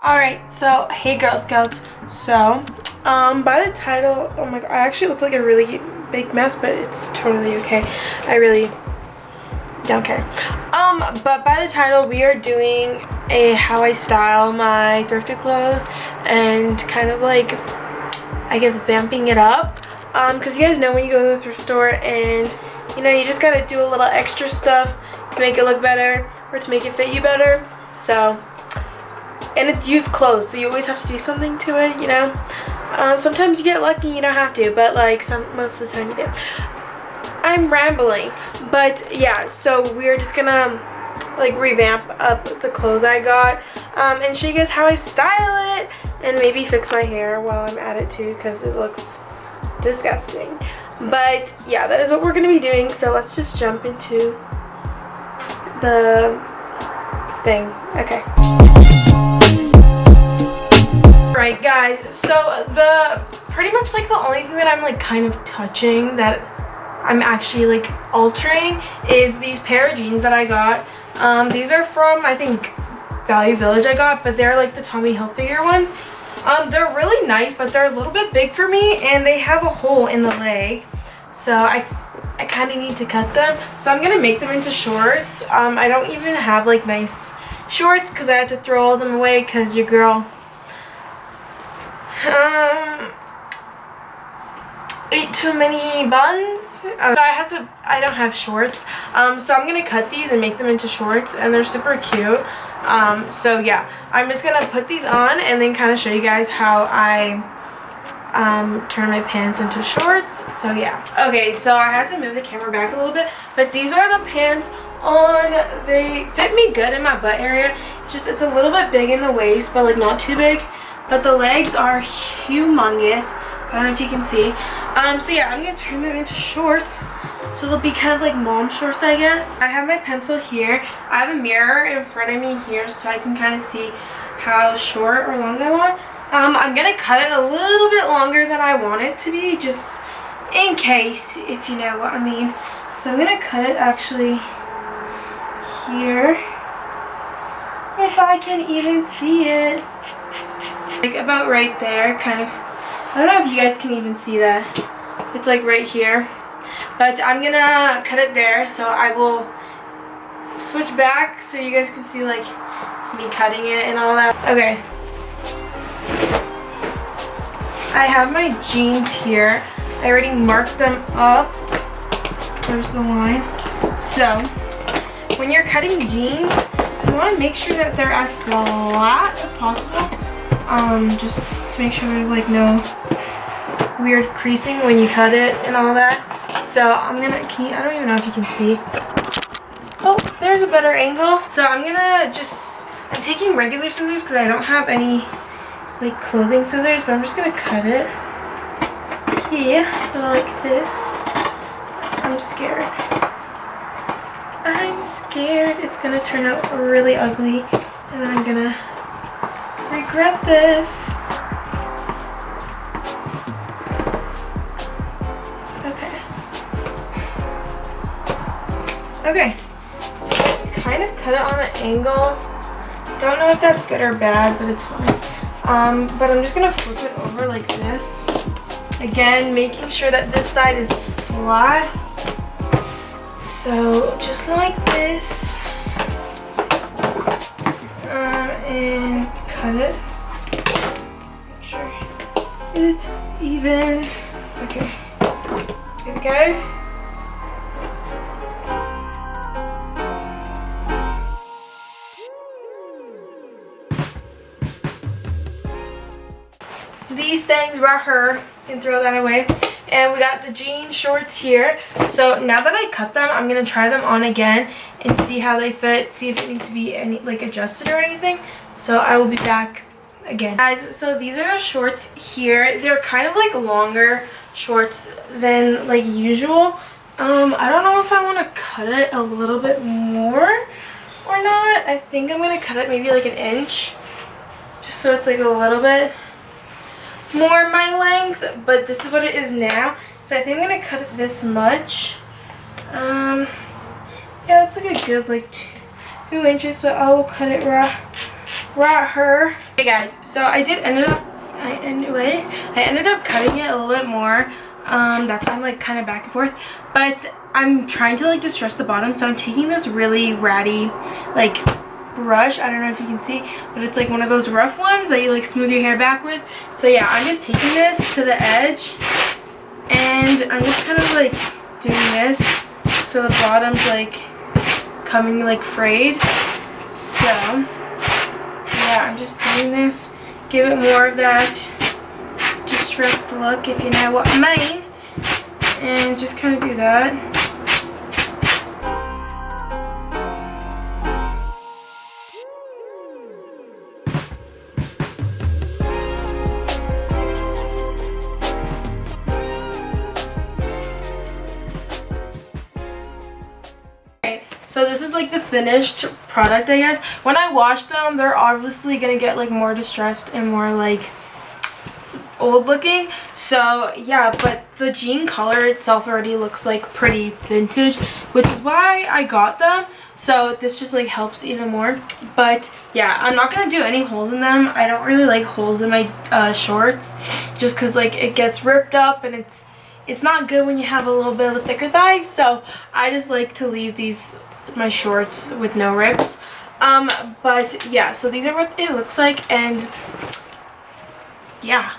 Alright, so hey Girl Scouts. So, by the title, oh my god, I actually look like a really big mess, but it's totally okay. I really don't care. But by the title, we are doing a how I style my thrifted clothes and kind of like, I guess, vamping it up. Because you guys know when you go to the thrift store and, you know, you just gotta do a little extra stuff to make it look better or to make it fit you better. So, and it's used clothes, so you always have to do something to it, you know. Sometimes you get lucky, you don't have to, but like most of the time you do. I'm rambling, but yeah, so we're just gonna like revamp up the clothes I got and show you guys how I style it, and maybe fix my hair while I'm at it too, because it looks disgusting. But yeah, that is what we're gonna be doing, so let's just jump into the thing. Okay. Right guys, so pretty much like the only thing that I'm like kind of touching that I'm actually like altering is these pair of jeans that I got. These are from, I think, Value Village I got, but they're like the Tommy Hilfiger ones. They're really nice, but they're a little bit big for me and they have a hole in the leg, so I kind of need to cut them. So I'm gonna make them into shorts. I don't even have like nice shorts because I had to throw all them away because your girl ate too many buns. So I don't have shorts. So I'm gonna cut these and make them into shorts, and they're super cute. So yeah, I'm just gonna put these on and then kind of show you guys how I turn my pants into shorts. So yeah. Okay, so I had to move the camera back a little bit, but these are the pants on. They fit me good in my butt area. It's a little bit big in the waist, but like not too big. But the legs are humongous. I don't know if you can see. So yeah, I'm gonna turn them into shorts. So they'll be kind of like mom shorts, I guess. I have my pencil here. I have a mirror in front of me here so I can kind of see how short or long I want. I'm gonna cut it a little bit longer than I want it to be, just in case, if you know what I mean. So I'm gonna cut it actually here, if I can even see it. Like about right there, kind of. I don't know if you guys can even see that. It's like right here. But I'm gonna cut it there, so I will switch back so you guys can see like me cutting it and all that. Okay. I have my jeans here. I already marked them up. There's the line. So, when you're cutting jeans, you want to make sure that they're as flat as possible. Just to make sure there's like no weird creasing when you cut it and all that. So I'm gonna, I don't even know if you can see. Oh, there's a better angle. So I'm taking regular scissors because I don't have any like clothing scissors, but I'm just gonna cut it. Yeah, like this. I'm scared. I'm scared it's gonna turn out really ugly and then I'm gonna regret this. Okay, so I kind of cut it on an angle. Don't know if that's good or bad, but it's fine. But I'm just gonna flip it over like this. Again, making sure that this side is flat. So just like this. And cut it. Make sure it's even. Okay, here we go. These things right here, you can throw that away. And we got the jean shorts here. So now that I cut them, I'm gonna try them on again and see how they fit, see if it needs to be any like adjusted or anything. So I will be back again. Guys, so these are the shorts here. They're kind of like longer shorts than like usual. I don't know if I want to cut it a little bit more or not. I think I'm gonna cut it maybe like an inch, just so it's like a little bit more my length, but this is what it is now. So I think I'm gonna cut it this much. Yeah, that's like a good like 2 inches, so I will cut it brought her. Hey guys, so I ended up cutting it a little bit more. That's why I'm like kind of back and forth, but I'm trying to like distress the bottom, so I'm taking this really ratty like brush. I don't know if you can see, but it's like one of those rough ones that you like smooth your hair back with. So yeah, I'm just taking this to the edge and I'm just kind of like doing this so the bottom's like coming like frayed. So yeah, I'm just doing this, give it more of that distressed look, if you know what I mean, and just kind of do that. So this is like the finished product, I guess. When I wash them, they're obviously gonna get like more distressed and more like old looking. So yeah, but the jean color itself already looks like pretty vintage, which is why I got them. So this just like helps even more. But yeah, I'm not gonna do any holes in them. I don't really like holes in my shorts, just because like it gets ripped up and it's not good when you have a little bit of a thicker thighs. So I just like to leave my shorts with no rips. But yeah, so these are what it looks like, and yeah.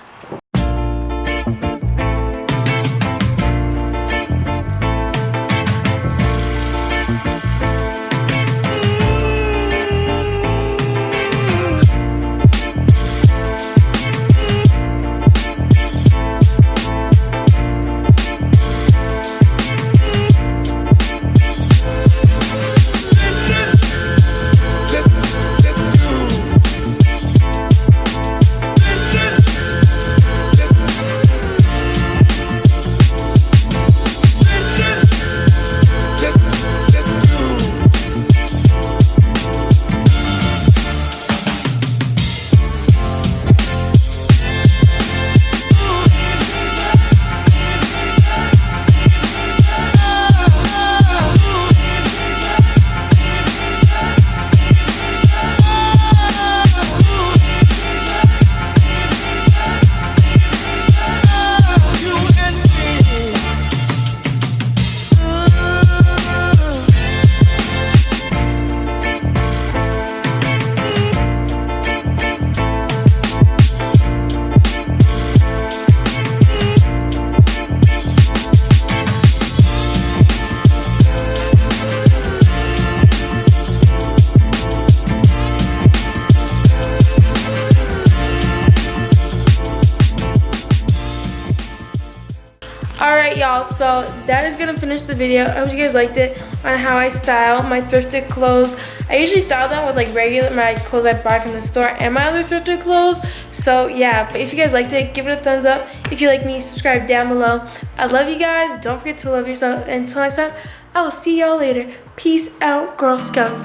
Alright y'all, so that is gonna finish the video. I hope you guys liked it on how I style my thrifted clothes. I usually style them with like my clothes I buy from the store and my other thrifted clothes. So yeah, but if you guys liked it, give it a thumbs up. If you like me, subscribe down below. I love you guys. Don't forget to love yourself. Until next time, I will see y'all later. Peace out, Girl Scouts.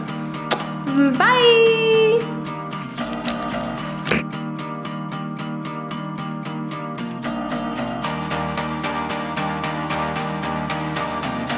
Bye.